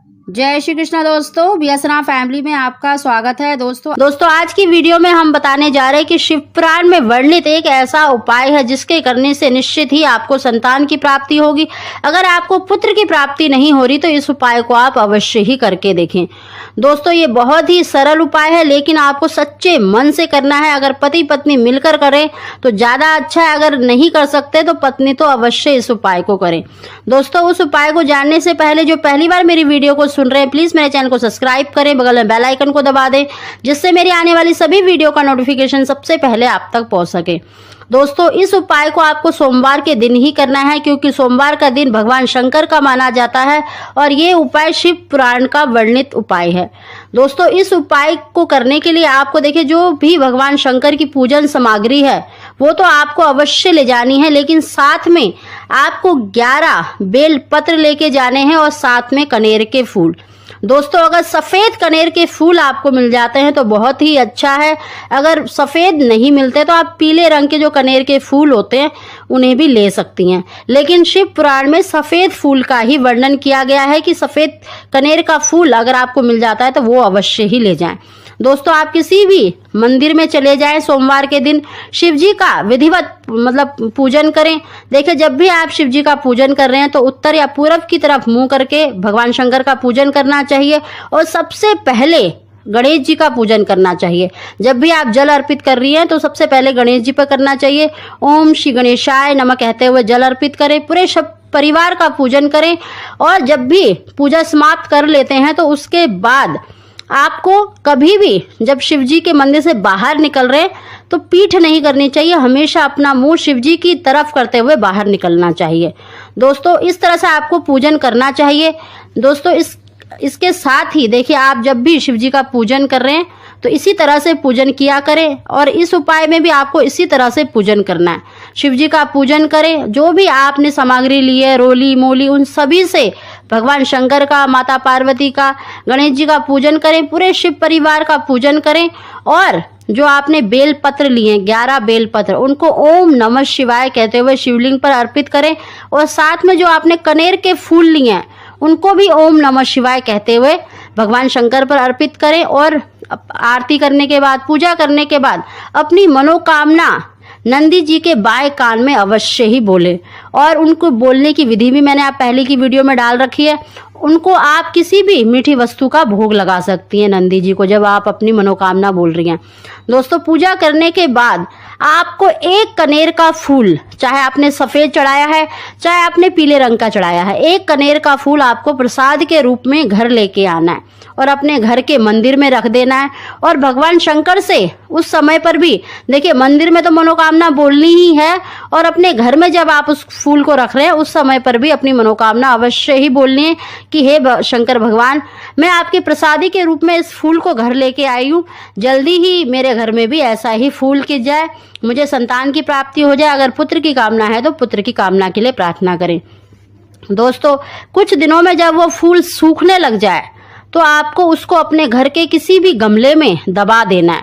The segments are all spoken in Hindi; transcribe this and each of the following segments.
जय श्री कृष्णा दोस्तों, बीएसएनआर फैमिली में आपका स्वागत है। दोस्तों आज की वीडियो में हम बताने जा रहे हैं कि शिव पुराण में वर्णित एक ऐसा उपाय है जिसके करने से निश्चित ही आपको संतान की प्राप्ति होगी। अगर आपको पुत्र की प्राप्ति नहीं हो रही तो इस उपाय को आप अवश्य ही करके देखें। दोस्तों ये बहुत ही सरल उपाय है, लेकिन आपको सच्चे मन से करना है। अगर पति पत्नी मिलकर करें तो ज्यादा अच्छा है, अगर नहीं कर सकते तो पत्नी तो अवश्य इस उपाय को करें। दोस्तों उस उपाय को जानने से पहले जो पहली बार मेरी वीडियो को सुन रहे हैं, प्लीज मेरे चैनल को सब्सक्राइब करें, बगल में बेल आइकन को दबा दें, जिससे मेरी आने वाली सभी वीडियो का नोटिफिकेशन सबसे पहले आप तक पहुंच सके। दोस्तों इस उपाय को आपको सोमवार के दिन ही करना है, क्योंकि सोमवार का दिन भगवान शंकर का माना जाता है और ये उपाय शिव पुराण का वर्णित उपाय है। दोस्तों इस उपाय को करने के लिए आपको देखिए, जो भी भगवान शंकर की पूजन सामग्री है वो तो आपको अवश्य ले जानी है, लेकिन साथ में आपको 11 बेल पत्र लेके जाने हैं और साथ में कनेर के फूल। दोस्तों अगर सफेद कनेर के फूल आपको मिल जाते हैं तो बहुत ही अच्छा है। अगर सफेद नहीं मिलते तो आप पीले रंग के जो कनेर के फूल होते हैं उन्हें भी ले सकती हैं, लेकिन शिव पुराण में सफेद फूल का ही वर्णन किया गया है कि सफेद कनेर का फूल अगर आपको मिल जाता है तो वो अवश्य ही ले जाएं। दोस्तों आप किसी भी मंदिर में चले जाएं, सोमवार के दिन शिव जी का विधिवत पूजन करें। देखिए जब भी आप शिव जी का पूजन कर रहे हैं तो उत्तर या पूरब की तरफ मुंह करके भगवान शंकर का पूजन करना चाहिए और सबसे पहले गणेश जी का पूजन करना चाहिए। जब भी आप जल अर्पित कर रही हैं तो सबसे पहले गणेश जी पर करना चाहिए। ओम श्री गणेशाय नमः कहते हुए जल अर्पित करें, पूरे परिवार का पूजन करें। और जब भी पूजा समाप्त कर लेते हैं तो उसके बाद आपको कभी भी जब शिव जी के मंदिर से बाहर निकल रहे हैं तो पीठ नहीं करनी चाहिए, हमेशा अपना मुंह शिव जी की तरफ करते हुए बाहर निकलना चाहिए। दोस्तों इस तरह से आपको पूजन करना चाहिए। दोस्तों इसके साथ ही देखिए, आप जब भी शिव जी का पूजन कर रहे हैं तो इसी तरह से पूजन किया करें, और इस उपाय में भी आपको इसी तरह से पूजन करना है। शिव जी का पूजन करें, जो भी आपने सामग्री ली है, रोली मोली, उन सभी से भगवान शंकर का, माता पार्वती का, गणेश जी का पूजन करें, पूरे शिव परिवार का पूजन करें। और जो आपने बेल पत्र लिए 11 बेल पत्र, उनको ओम नमः शिवाय कहते हुए शिवलिंग पर अर्पित करें। और साथ में जो आपने कनेर के फूल लिए हैं उनको भी ओम नमः शिवाय कहते हुए भगवान शंकर पर अर्पित करें। और आरती करने के बाद, पूजा करने के बाद अपनी मनोकामना नंदी जी के बाएं कान में अवश्य ही बोले। और उनको बोलने की विधि भी मैंने आप पहले की वीडियो में डाल रखी है। उनको आप किसी भी मीठी वस्तु का भोग लगा सकती हैं नंदी जी को, जब आप अपनी मनोकामना बोल रही हैं। दोस्तों पूजा करने के बाद आपको एक कनेर का फूल, चाहे आपने सफेद चढ़ाया है चाहे आपने पीले रंग का चढ़ाया है, एक कनेर का फूल आपको प्रसाद के रूप में घर लेके आना है और अपने घर के मंदिर में रख देना है। और भगवान शंकर से उस समय पर भी देखिए, मंदिर में तो मनोकामना बोलनी ही है, और अपने घर में जब आप उस फूल को रख रहे हैं उस समय पर भी अपनी मनोकामना अवश्य ही बोलनी है कि हे शंकर भगवान, मैं आपके प्रसादी के रूप में इस फूल को घर लेके आई हूँ, जल्दी ही मेरे घर में भी ऐसा ही फूल खिल जाए, मुझे संतान की प्राप्ति हो जाए। अगर पुत्र की कामना है तो पुत्र की कामना के लिए प्रार्थना करें। दोस्तों कुछ दिनों में जब वो फूल सूखने लग जाए तो आपको उसको अपने घर के किसी भी गमले में दबा देना है।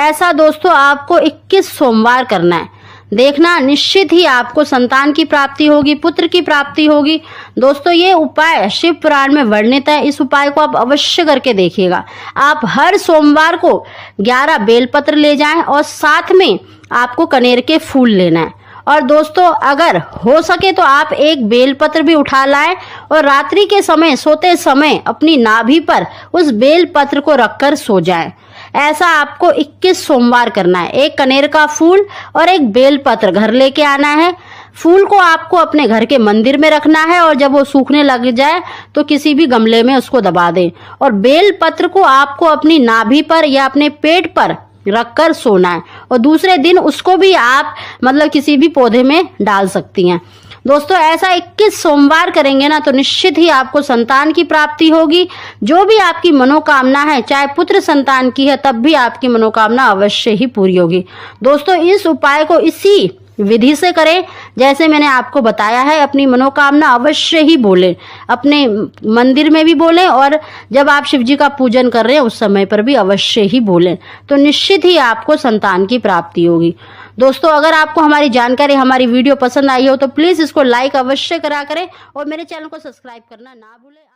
ऐसा दोस्तों आपको 21 सोमवार करना है। देखना निश्चित ही आपको संतान की प्राप्ति होगी, पुत्र की प्राप्ति होगी। दोस्तों ये उपाय शिव पुराण में वर्णित है, इस उपाय को आप अवश्य करके देखिएगा। आप हर सोमवार को 11 बेलपत्र ले जाएं और साथ में आपको कनेर के फूल लेना है। और दोस्तों अगर हो सके तो आप एक बेलपत्र भी उठा लाएं और रात्रि के समय, सोते समय अपनी नाभि पर उस बेलपत्र को रखकर सो जाएं। ऐसा आपको 21 सोमवार करना है। एक कनेर का फूल और एक बेलपत्र घर लेके आना है। फूल को आपको अपने घर के मंदिर में रखना है और जब वो सूखने लग जाए तो किसी भी गमले में उसको दबा दें। और बेलपत्र को आपको अपनी नाभि पर या अपने पेट पर रखकर सोना है, और दूसरे दिन उसको भी आप किसी भी पौधे में डाल सकती हैं। दोस्तों ऐसा 21 सोमवार करेंगे ना तो निश्चित ही आपको संतान की प्राप्ति होगी। जो भी आपकी मनोकामना है, चाहे पुत्र संतान की है, तब भी आपकी मनोकामना अवश्य ही पूरी होगी। दोस्तों इस उपाय को इसी विधि से करें जैसे मैंने आपको बताया है। अपनी मनोकामना अवश्य ही बोलें, अपने मंदिर में भी बोलें, और जब आप शिव जी का पूजन कर रहे हैं उस समय पर भी अवश्य ही बोलें, तो निश्चित ही आपको संतान की प्राप्ति होगी। दोस्तों अगर आपको हमारी जानकारी, हमारी वीडियो पसंद आई हो तो प्लीज़ इसको लाइक अवश्य करा करें और मेरे चैनल को सब्सक्राइब करना ना भूलें।